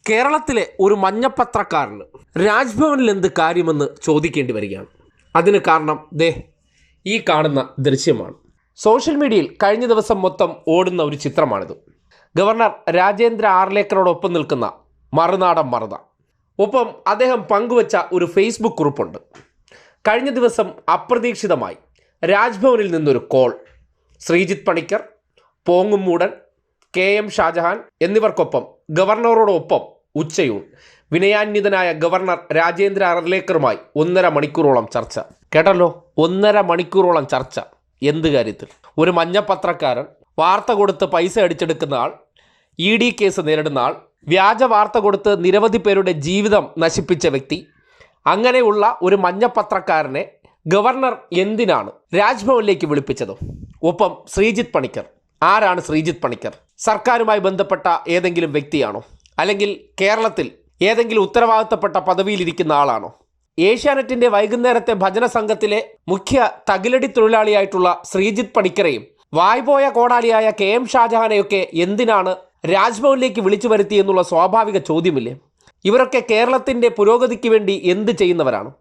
കേരളത്തിലെ ഒരു മഞ്ഞപ്പത്രക്കാരന് രാജ്ഭവനിൽ എന്ത് കാര്യമെന്ന് ചോദിക്കേണ്ടി വരികയാണ്. അതിന് കാരണം ഈ കാണുന്ന ദൃശ്യമാണ്. സോഷ്യൽ മീഡിയയിൽ കഴിഞ്ഞ ദിവസം മൊത്തം ഓടുന്ന ഒരു ചിത്രമാണിത്. ഗവർണർ രാജേന്ദ്ര ആർലേക്കറോടൊപ്പം നിൽക്കുന്ന മറുനാടൻ മറുത. ഒപ്പം അദ്ദേഹം പങ്കുവച്ച ഒരു ഫേസ്ബുക്ക് കുറിപ്പുണ്ട്. കഴിഞ്ഞ ദിവസം അപ്രതീക്ഷിതമായി രാജ്ഭവനിൽ നിന്നൊരു കോൾ. ശ്രീജിത്ത് പണിക്കർ, പോങ്ങുമൂടൻ, KM ഷാജഹാൻ എന്നിവർക്കൊപ്പം ഗവർണറോടൊപ്പം ഉച്ചയൂൺ. വിനയാന്വിതനായ ഗവർണർ രാജേന്ദ്ര ആർലേക്കറുമായി 1.5 മണിക്കൂറോളം ചർച്ച. കേട്ടല്ലോ, 1.5 മണിക്കൂറോളം ചർച്ച. എന്ത് കാര്യത്തിൽ? ഒരു മഞ്ഞപ്പത്രക്കാരൻ, വാർത്ത കൊടുത്ത് പൈസ അടിച്ചെടുക്കുന്ന ആൾ, ED കേസ് നേരിടുന്ന ആൾ, വ്യാജ വാർത്ത കൊടുത്ത് നിരവധി പേരുടെ ജീവിതം നശിപ്പിച്ച വ്യക്തി, അങ്ങനെയുള്ള ഒരു മഞ്ഞപ്പത്രക്കാരനെ ഗവർണർ എന്തിനാണ് രാജ്ഭവനിലേക്ക് വിളിപ്പിച്ചത്? ഒപ്പം ശ്രീജിത്ത് പണിക്കർ. ആരാണ് ശ്രീജിത്ത് പണിക്കർ? സർക്കാരുമായി ബന്ധപ്പെട്ട ഏതെങ്കിലും വ്യക്തിയാണോ? അല്ലെങ്കിൽ കേരളത്തിൽ ഏതെങ്കിലും ഉത്തരവാദിത്തപ്പെട്ട പദവിയിലിരിക്കുന്ന ആളാണോ? ഏഷ്യാനെറ്റിൻ്റെ വൈകുന്നേരത്തെ ഭജന സംഘത്തിലെ മുഖ്യ തകിലടി തൊഴിലാളിയായിട്ടുള്ള ശ്രീജിത്ത് പണിക്കരെയും വായ്പോയ കോടാലിയായ KM ഷാജഹാനെയൊക്കെ എന്തിനാണ് രാജ്ഭവനിലേക്ക് വിളിച്ചു വരുത്തിയെന്നുള്ള സ്വാഭാവിക ചോദ്യമില്ലേ? ഇവരൊക്കെ കേരളത്തിൻ്റെ പുരോഗതിക്ക് വേണ്ടി എന്ത് ചെയ്യുന്നവരാണ്?